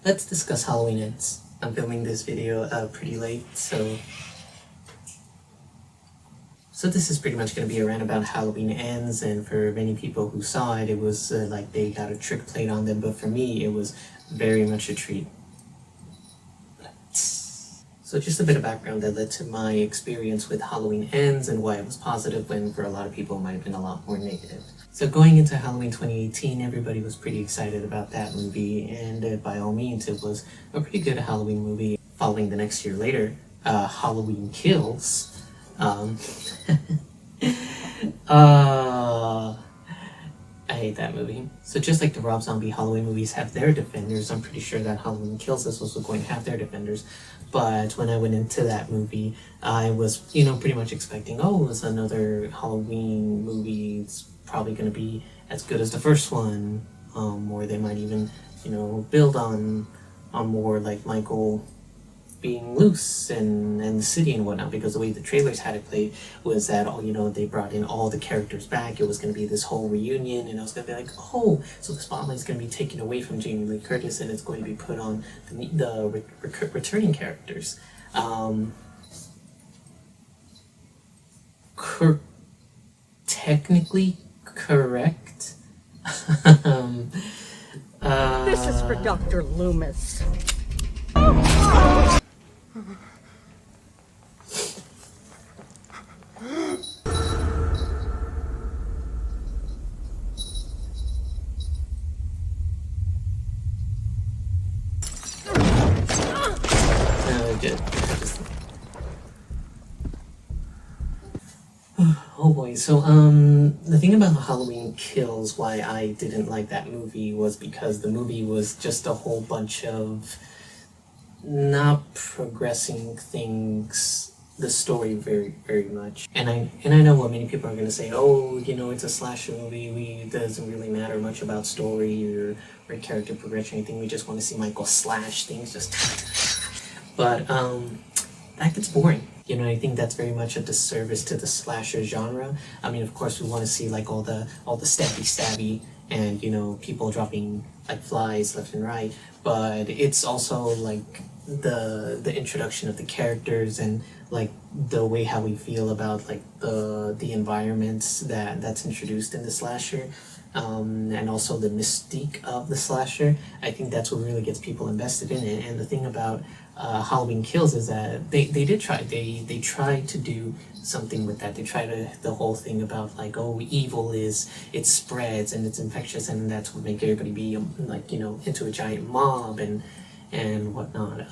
let's discuss Halloween Ends. I'm filming this video pretty late, so this is pretty much going to be a rant about Halloween Ends, and for many people who saw it, it was like they got a trick played on them, but for me, it was very much a treat. So just a bit of background that led to my experience with Halloween Ends and why it was positive when for a lot of people it might have been a lot more negative. So going into Halloween 2018, everybody was pretty excited about that movie, and by all means it was a pretty good Halloween movie. Following the next year later, Halloween Kills. I hate that movie. So just like the Rob Zombie Halloween movies have their defenders, I'm pretty sure that Halloween Kills is also going to have their defenders. But when I went into that movie, I was, pretty much expecting, it's another Halloween movie. It's probably going to be as good as the first one. Or they might even, build on more like Michael being loose and the city and whatnot, because the way the trailers had it played was that they brought in all the characters back. It was going to be this whole reunion, and it was going to be like, so the spotlight's going to be taken away from Jamie Lee Curtis and it's going to be put on the returning characters. Technically correct. This is for Dr. Loomis. Oh boy, so the thing about Halloween Kills, why I didn't like that movie, was because the movie was just a whole bunch of not progressing the story very, very much. And I know what many people are gonna say, it's a slasher movie, it doesn't really matter much about story or character progression or anything, we just want to see Michael slash things, but that gets boring. I think that's very much a disservice to the slasher genre. I mean, of course, we want to see like all the stabby and people dropping like flies left and right, but it's also like the introduction of the characters and like the way how we feel about like the environments that's introduced in the slasher, and also the mystique of the slasher. I think that's what really gets people invested in it. And the thing about Halloween Kills is that they did try. They tried to do something with that. They tried the whole thing about like, evil it spreads and it's infectious, and that's what make everybody be into a giant mob and whatnot.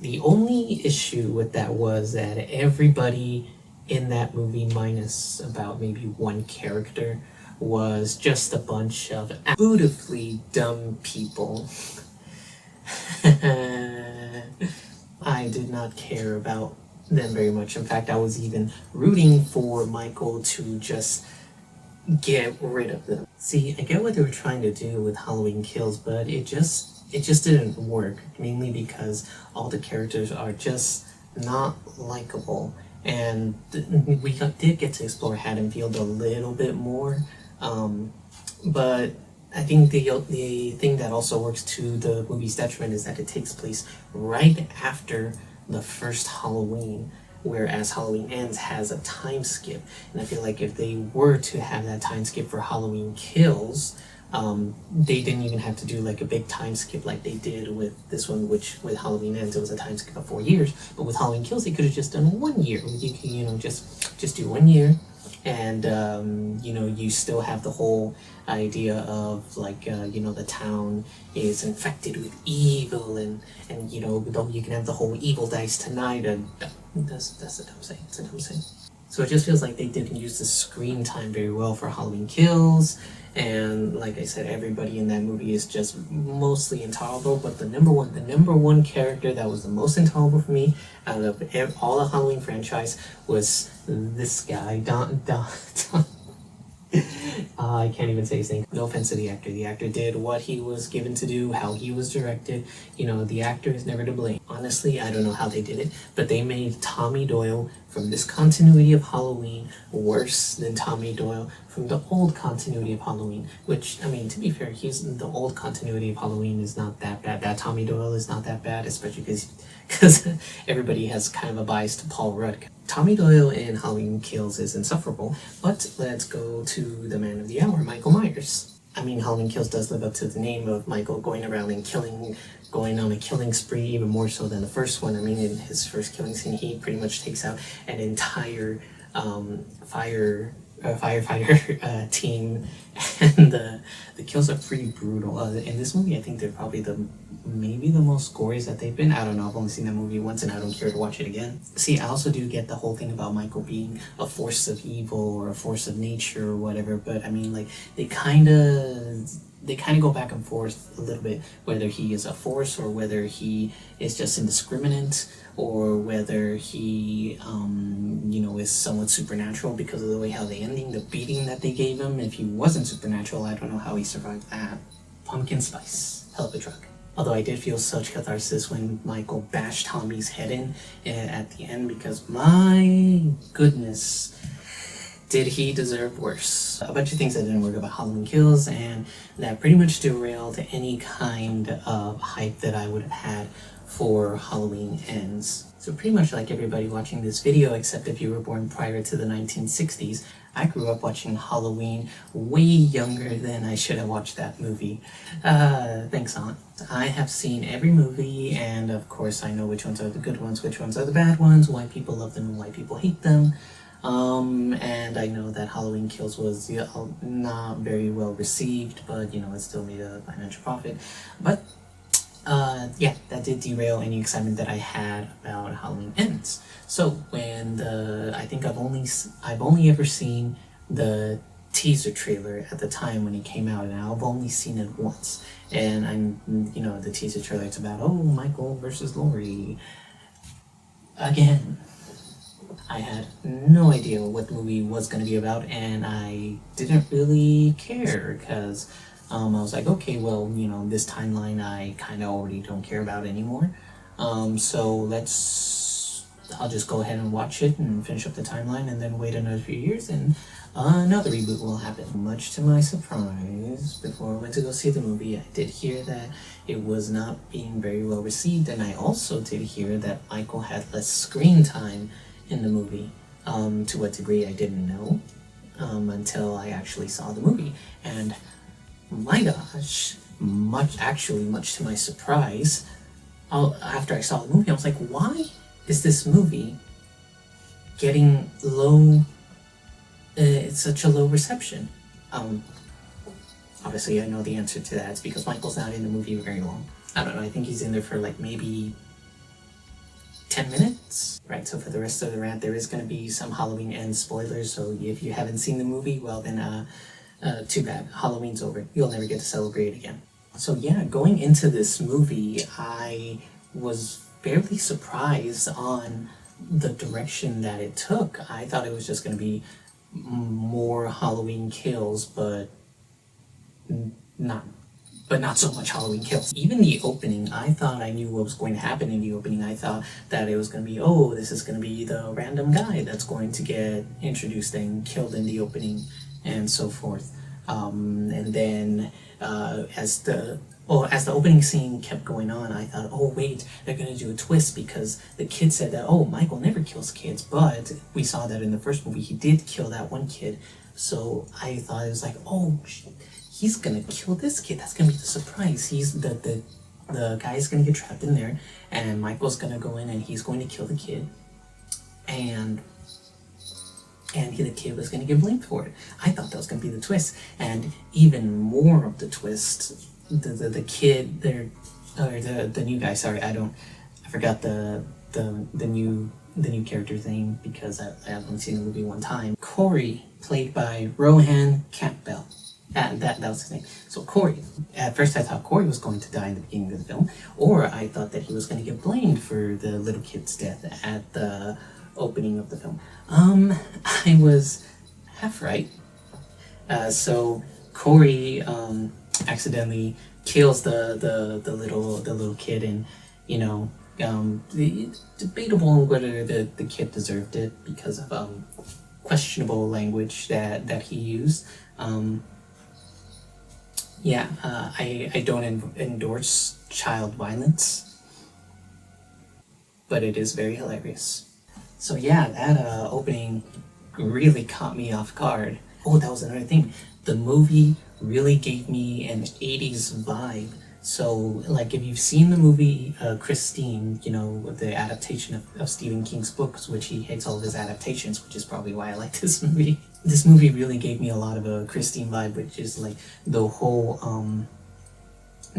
The only issue with that was that everybody in that movie, minus about maybe one character, was just a bunch of beautifully dumb people. I did not care about them very much. In fact, I was even rooting for Michael to just get rid of them. See, I get what they were trying to do with Halloween Kills, but it just didn't work, mainly because all the characters are just not likable. And we did get to explore Haddonfield a little bit more, but I think the thing that also works to the movie's detriment is that it takes place right after the first Halloween, whereas Halloween Ends has a time skip. And I feel like if they were to have that time skip for Halloween Kills, they didn't even have to do like a big time skip like they did with this one, which with Halloween Ends it was a time skip of 4 years. But with Halloween Kills, they could have just done 1 year. You could, just do 1 year, and you still have the whole idea of like the town is infected with evil, and you can have the whole evil dies tonight, and that's a dumb saying. It's a dumb saying. So it just feels like they didn't use the screen time very well for Halloween Kills. And like I said, everybody in that movie is just mostly intolerable. But the number one character that was the most intolerable for me out of all the Halloween franchise was this guy, Don. I can't even say his name. No offense to the actor. The actor did what he was given to do, how he was directed. The actor is never to blame. Honestly, I don't know how they did it, but they made Tommy Doyle from this continuity of Halloween worse than Tommy Doyle from the old continuity of Halloween, which, I mean, to be fair, the old continuity of Halloween is not that bad. That Tommy Doyle is not that bad, especially because everybody has kind of a bias to Paul Rudd. Tommy Doyle in Halloween Kills is insufferable, but let's go to the man of the hour, Michael Myers. I mean, Halloween Kills does live up to the name of Michael going around and going on a killing spree, even more so than the first one. I mean, in his first killing scene, he pretty much takes out an entire firefighter team, and the kills are pretty brutal. In this movie, I think they're probably maybe the most gory that they've been. I don't know, I've only seen that movie once and I don't care to watch it again. See, I also do get the whole thing about Michael being a force of evil or a force of nature or whatever, but I mean, like, they kind of go back and forth a little bit, whether he is a force or whether he is just indiscriminate, or whether he is somewhat supernatural because of the way how the beating that they gave him. If he wasn't supernatural, I don't know how he survived that. Pumpkin spice, hell of a drug. Although I did feel such catharsis when Michael bashed Tommy's head in at the end, because my goodness, did he deserve worse. A bunch of things that didn't work about Halloween Kills, and that pretty much derailed any kind of hype that I would have had for Halloween Ends. So pretty much like everybody watching this video, except if you were born prior to the 1960s, I grew up watching Halloween way younger than I should have watched that movie. Thanks, Aunt. I have seen every movie, and of course I know which ones are the good ones, which ones are the bad ones, why people love them and why people hate them. And I know that Halloween Kills was not very well received, but it still made a financial profit. But yeah, that did derail any excitement that I had about Halloween Ends. So when I think I've only ever seen the teaser trailer at the time when it came out, and I've only seen it once. And the teaser trailer, it's about, Michael versus Laurie. Again, I had no idea what the movie was going to be about, and I didn't really care, because I was like, okay, well, this timeline I kind of already don't care about anymore. So I'll just go ahead and watch it and finish up the timeline, and then wait another few years, and another reboot will happen. Much to my surprise, before I went to go see the movie, I did hear that it was not being very well received, and I also did hear that Michael had less screen time in the movie. To what degree I didn't know until I actually saw the movie, and my gosh, much to my surprise, after I saw the movie, I was like, why is this movie getting it's such a low reception? Obviously I know the answer to that. It's because Michael's not in the movie very long. I don't know, I think he's in there for like maybe 10 minutes, right? So for the rest of the rant, there is going to be some Halloween Ends spoilers, so if you haven't seen the movie, well then, too bad. Halloween's over. You'll never get to celebrate again. So yeah, going into this movie, I was fairly surprised on the direction that it took. I thought it was just going to be more Halloween Kills, but not so much Halloween Kills. Even the opening, I thought I knew what was going to happen in the opening. I thought that it was going to be, this is going to be the random guy that's going to get introduced and killed in the opening, and so forth. And then as the opening scene kept going on, I thought, wait, they're going to do a twist, because the kid said that, Michael never kills kids, but we saw that in the first movie he did kill that one kid. So I thought it was like, he's going to kill this kid. That's going to be the surprise. He's the guy's going to get trapped in there, and Michael's going to go in and he's going to kill the kid. And the kid was going to get blamed for it. I thought that was going to be the twist. And even more of the twist, the kid there, or the new guy, sorry, I forgot the new character's name, because I've only seen the movie one time. Corey, played by Rohan Campbell. That was his name. So Corey, at first I thought Corey was going to die in the beginning of the film, or I thought that he was going to get blamed for the little kid's death at the opening of the film. I was half right. So Corey accidentally kills the little kid, and Debatable whether the kid deserved it because of questionable language that he used. I don't endorse child violence, but it is very hilarious. So yeah, that opening really caught me off guard. Oh, that was another thing. The movie really gave me an 80s vibe. So, like, if you've seen the movie Christine, the adaptation of Stephen King's books, which he hates all of his adaptations, which is probably why I like this movie. This movie really gave me a lot of a Christine vibe, which is like the whole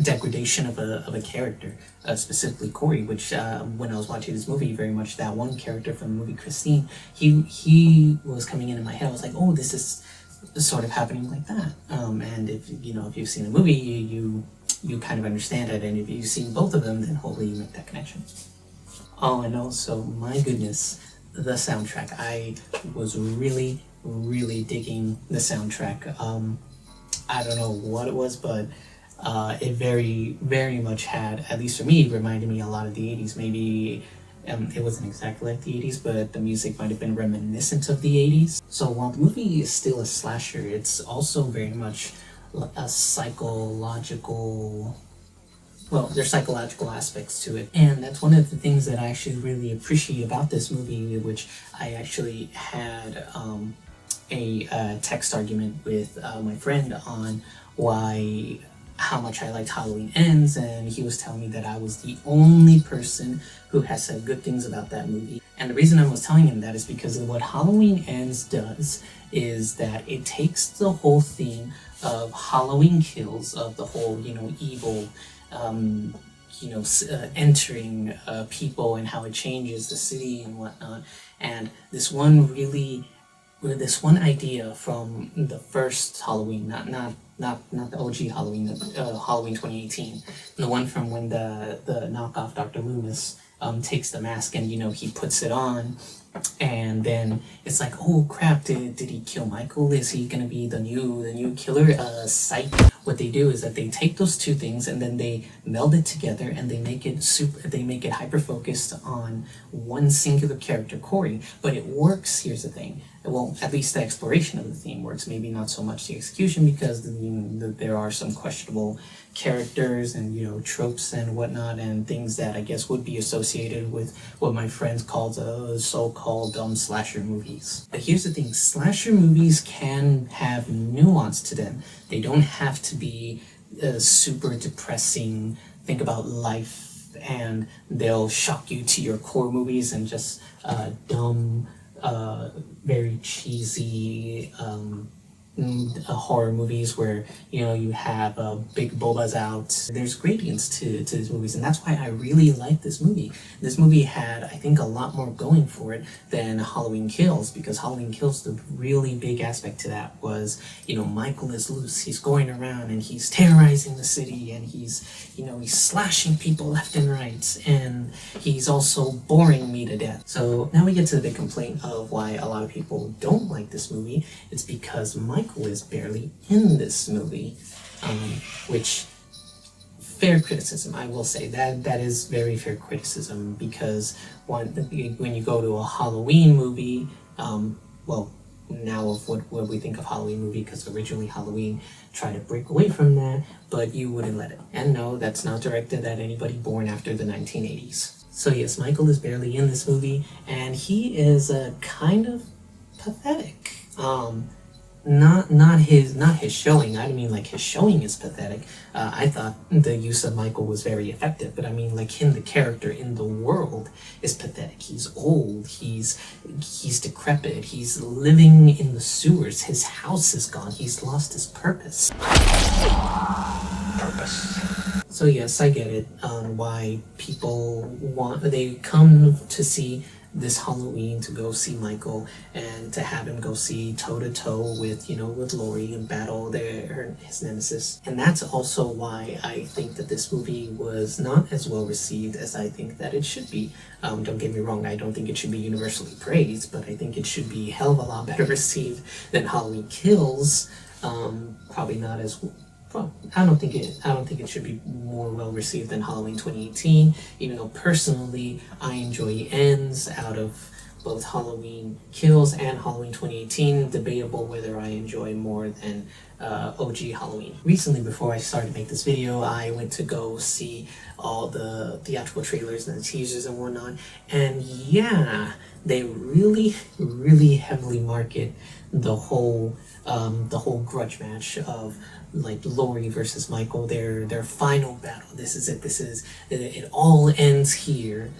degradation of a character, specifically Corey, which when I was watching this movie, very much that one character from the movie Christine, he was coming in my head. I was like, oh, this is sort of happening like that. And if you've seen the movie, you kind of understand it, and if you've seen both of them, then hopefully you make that connection. Oh, and also, my goodness, the soundtrack. I was really, really digging the soundtrack. I don't know what it was, but it very, very much had, at least for me, reminded me a lot of the 80s. Maybe it wasn't exactly like the 80s, but the music might have been reminiscent of the 80s. So while the movie is still a slasher, it's also very much a psychological, there's psychological aspects to it. And that's one of the things that I actually really appreciate about this movie, which I actually had a text argument with my friend on how much I liked Halloween Ends, and he was telling me that I was the only person who has said good things about that movie. And the reason I was telling him that is because of what Halloween Ends does is that it takes the whole theme of Halloween Kills, of the whole, evil, entering people and how it changes the city and whatnot. And this one idea from the first Halloween, not the OG Halloween, Halloween 2018, the one from when the knockoff Dr. Loomis takes the mask and he puts it on, and then it's like, oh crap, did he kill Michael? Is he gonna be the new killer? Psych. What they do is that they take those two things and then they meld it together and they make it hyper focused on one singular character, Corey. But it works. Here's the thing. Well, at least the exploration of the theme works. Maybe not so much the execution, because there are some questionable characters and tropes and whatnot, and things that I guess would be associated with what my friends called so-called slasher movies. But here's the thing: slasher movies can have nuance to them. They don't have to be super depressing. Think about life, and they'll shock you to your core movies, and just dumb, very cheesy horror movies where you have big bobas out. There's gradients to these movies, and that's why I really like this movie. This movie had, I think, a lot more going for it than Halloween Kills, because Halloween Kills, the really big aspect to that was Michael is loose, he's going around and he's terrorizing the city, and he's slashing people left and right, and he's also boring me to death. So now we get to the big complaint of why a lot of people don't like this movie. It's because Michael is barely in this movie, which, fair criticism, I will say that is very fair criticism, because when you go to a Halloween movie, now of what we think of Halloween movie, because originally Halloween tried to break away from that, but you wouldn't let it. And no, that's not directed at anybody born after the 1980s. So yes, Michael is barely in this movie, and he is kind of pathetic. Not his showing. I mean, like, his showing is pathetic. I thought the use of Michael was very effective, but I mean, like, him, the character in the world, is pathetic. He's old. He's decrepit. He's living in the sewers. His house is gone. He's lost his purpose. So yes, I get it. Why people they come to see this Halloween to go see Michael, and to have him go see toe-to-toe with Laurie and battle his nemesis. And that's also why I think that this movie was not as well received as I think that it should be. Don't get me wrong, I don't think it should be universally praised, but I think it should be a hell of a lot better received than Halloween Kills. Probably not as well, I don't think it should be more well received than Halloween 2018. Even though personally I enjoy ends out of both Halloween Kills and Halloween 2018. Debatable whether I enjoy more than OG Halloween. Recently, before I started to make this video, I went to go see all the theatrical trailers and the teasers and whatnot, and yeah, they really, really heavily market the whole grudge match of like Laurie versus Michael, their final battle. This is it all ends here.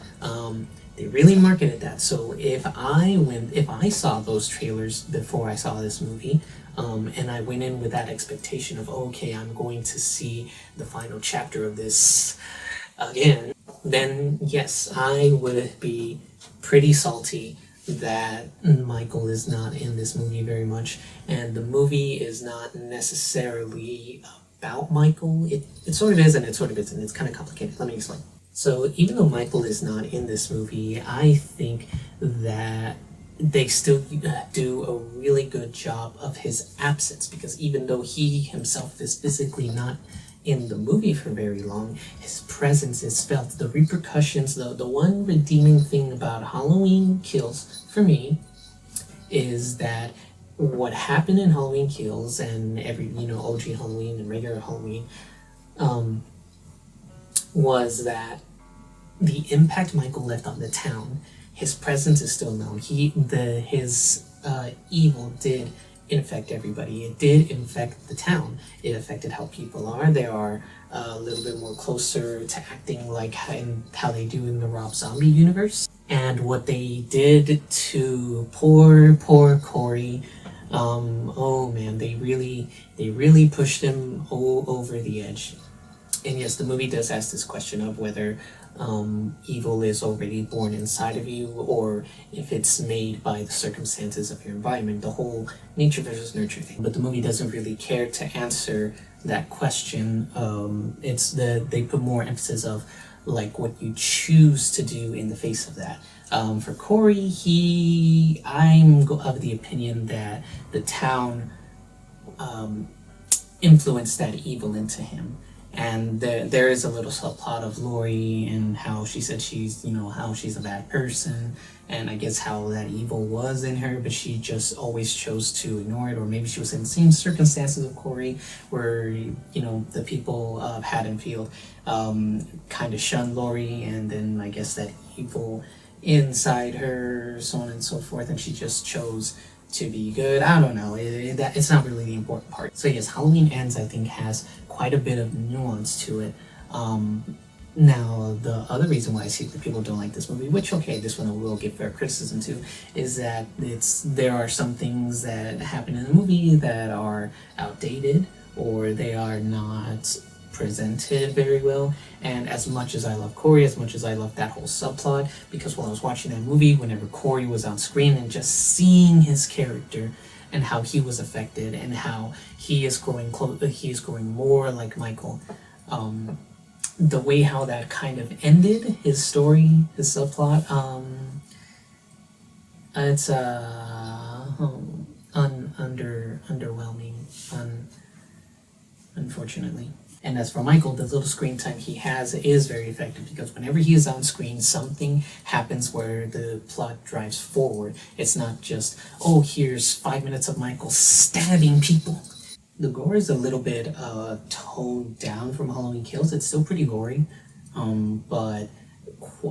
They really marketed that. So if I saw those trailers before I saw this movie, and I went in with that expectation of, okay, I'm going to see the final chapter of this again, then yes, I would be pretty salty that Michael is not in this movie very much, and the movie is not necessarily about Michael. It sort of is and it sort of isn't. It's kind of complicated. Let me explain. So even though Michael is not in this movie, I think that they still do a really good job of his absence, because even though he himself is physically not in the movie for very long, his presence is felt. The repercussions, the one redeeming thing about Halloween Kills for me is that what happened in Halloween Kills and every, OG Halloween and regular Halloween, was that the impact Michael left on the town, his presence is still known. His evil did infect everybody. It did infect the town. It affected how people are. They are a little bit more closer to acting like how they do in the Rob Zombie universe. And what they did to poor Corey, oh man, they really pushed him over the edge. And yes, the movie does ask this question of whether evil is already born inside of you, or if it's made by the circumstances of your environment, the whole nature versus nurture thing. But the movie doesn't really care to answer that question. They put more emphasis of like what you choose to do in the face of that. For Corey, I'm of the opinion that the town influenced that evil into him. And there is a little subplot of Laurie and how she said how she's a bad person, and I guess how that evil was in her, but she just always chose to ignore it. Or maybe she was in the same circumstances of Corey, where the people of Haddonfield kind of shunned Laurie, and then I guess that evil inside her, so on and so forth, and she just chose to be good. I don't know. It's not really the important part. So yes, Halloween Ends, I think, has quite a bit of nuance to it. Now, the other reason why I see that people don't like this movie, which, okay, this one I will give fair criticism to, is that there are some things that happen in the movie that are outdated, or they are not presented very well. And as much as I love Corey, as much as I love that whole subplot, because while I was watching that movie, whenever Corey was on screen and just seeing his character and how he was affected and how he is growing more like Michael, the way how that kind of ended his story, his subplot, it's underwhelming, unfortunately. And as for Michael, the little screen time he has is very effective, because whenever he is on screen, something happens where the plot drives forward. It's not just, oh, here's 5 minutes of Michael stabbing people. The gore is a little bit toned down from Halloween Kills. It's still pretty gory, but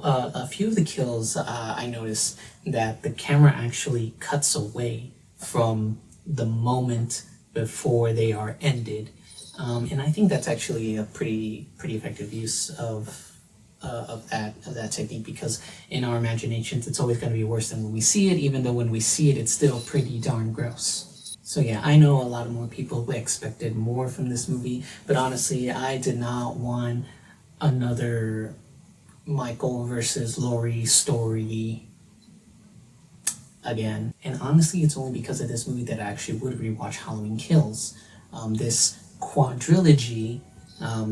a few of the kills, I noticed that the camera actually cuts away from the moment before they are ended. And I think that's actually a pretty effective use of that technique, because in our imaginations it's always going to be worse than when we see it, even though when we see it it's still pretty darn gross. So yeah, I know a lot of more people expected more from this movie, but honestly, I did not want another Michael versus Laurie story again. And honestly, it's only because of this movie that I actually would rewatch Halloween Kills. This quadrilogy,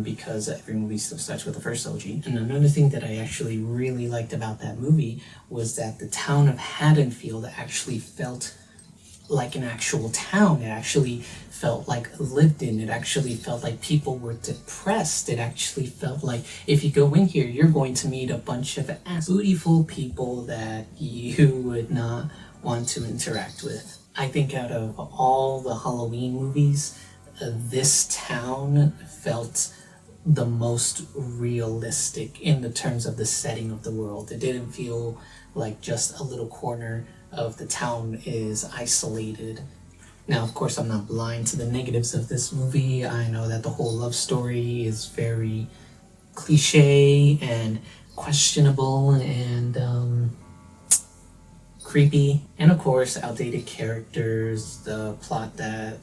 because every movie still starts with the first OG. And another thing that I actually really liked about that movie was that the town of Haddonfield actually felt like an actual town. It actually felt like lived in. It actually felt like people were depressed. It actually felt like if you go in here, you're going to meet a bunch of beautiful people that you would not want to interact with. I think out of all the Halloween movies, this town felt the most realistic in the terms of the setting of the world. It didn't feel like just a little corner of the town is isolated. Now, of course, I'm not blind to the negatives of this movie. I know that the whole love story is very cliche and questionable and creepy, and of course outdated characters, the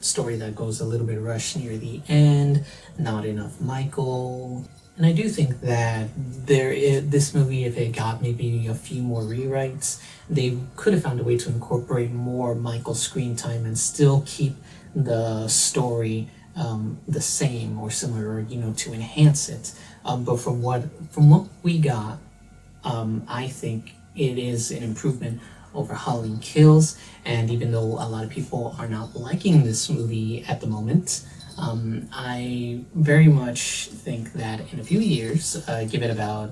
story that goes a little bit rushed near the end, not enough Michael. And I do think that this movie, if it got maybe a few more rewrites, they could have found a way to incorporate more Michael screen time and still keep the story the same or similar, or to enhance it. But from what we got, I think it is an improvement over Halloween Kills. And even though a lot of people are not liking this movie at the moment, I very much think that in a few years, give it about,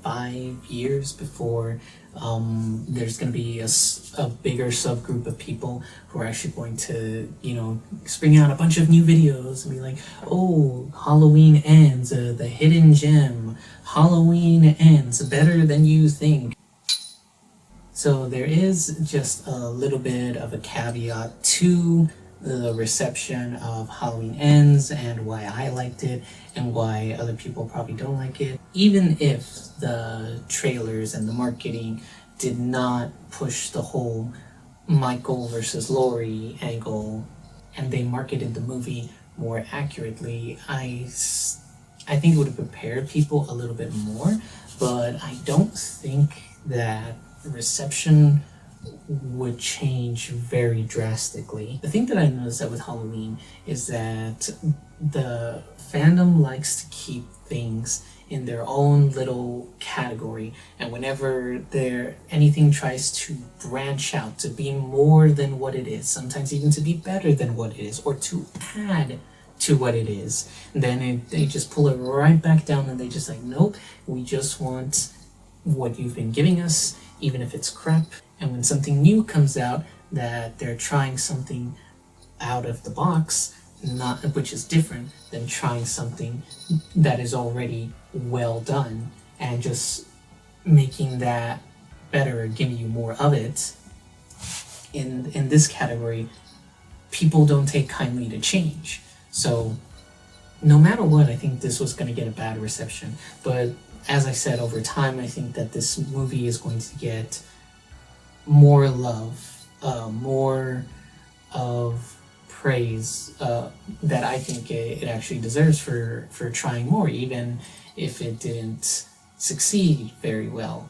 5 years before there's going to be a bigger subgroup of people who are actually going to, spring out a bunch of new videos and be like, oh, Halloween Ends, the hidden gem, Halloween Ends, better than you think. So there is just a little bit of a caveat to the reception of Halloween Ends and why I liked it and why other people probably don't like it. Even if the trailers and the marketing did not push the whole Michael versus Laurie angle and they marketed the movie more accurately, I think it would have prepared people a little bit more, but I don't think that reception would change very drastically. The thing that I noticed that with Halloween is that the fandom likes to keep things in their own little category, and whenever anything tries to branch out to be more than what it is, sometimes even to be better than what it is, or to add to what it is, then they just pull it right back down and they just like, nope, we just want what you've been giving us, even if it's crap. And when something new comes out, that they're trying something out of the box, which is different than trying something that is already well done and just making that better, giving you more of it. In this category, people don't take kindly to change. So no matter what, I think this was going to get a bad reception. But as I said, over time, I think that this movie is going to get more love, more of praise that I think it actually deserves for trying more, even if it didn't succeed very well.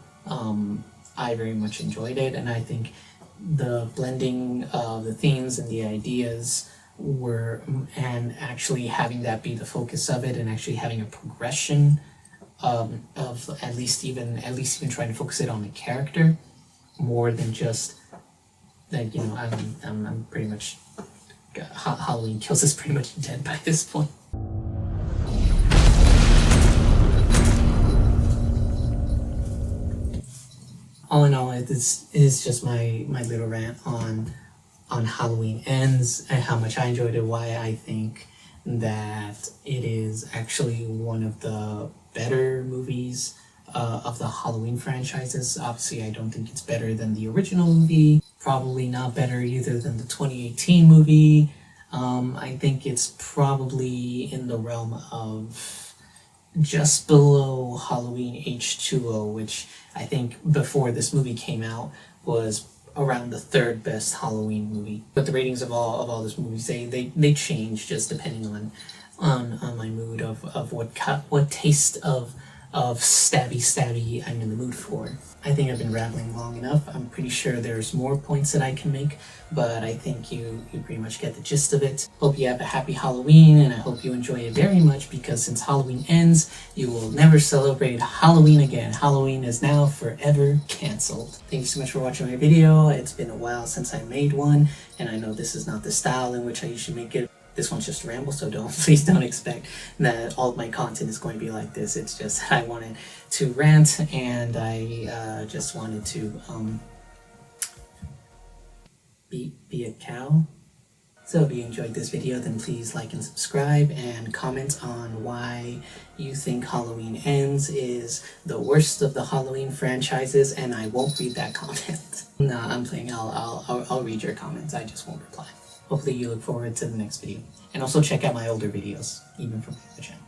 I very much enjoyed it, and I think the blending of the themes and the ideas and actually having that be the focus of it, and actually having a progression of at least even trying to focus it on the character more than just that. I'm pretty much Halloween Kills is pretty much dead by this point. All in all, this is just my little rant on Halloween Ends and how much I enjoyed it, why I think that it is actually one of the better movies of the Halloween franchises. Obviously, I don't think it's better than the original movie, probably not better either than the 2018 movie. I think it's probably in the realm of just below Halloween H2O, which I think before this movie came out was around the third best Halloween movie. But the ratings of all those movies, they change just depending on my mood of what taste of of stabby I'm in the mood for. I think I've been rambling long enough. I'm pretty sure there's more points that I can make, but I think you pretty much get the gist of it. Hope you have a happy Halloween, and I hope you enjoy it very much, because since Halloween ends, you will never celebrate Halloween again. Halloween is now forever cancelled. Thank you so much for watching my video. It's been a while since I made one, and I know this is not the style in which I usually make it. This one's just a ramble, so please don't expect that all of my content is going to be like this. It's just I wanted to rant, and I just wanted to be a cow. So if you enjoyed this video, then please like and subscribe, and comment on why you think Halloween Ends is the worst of the Halloween franchises, and I won't read that comment. No, I'm playing. I'll read your comments. I just won't reply. Hopefully you look forward to the next video. And also check out my older videos, even from the channel.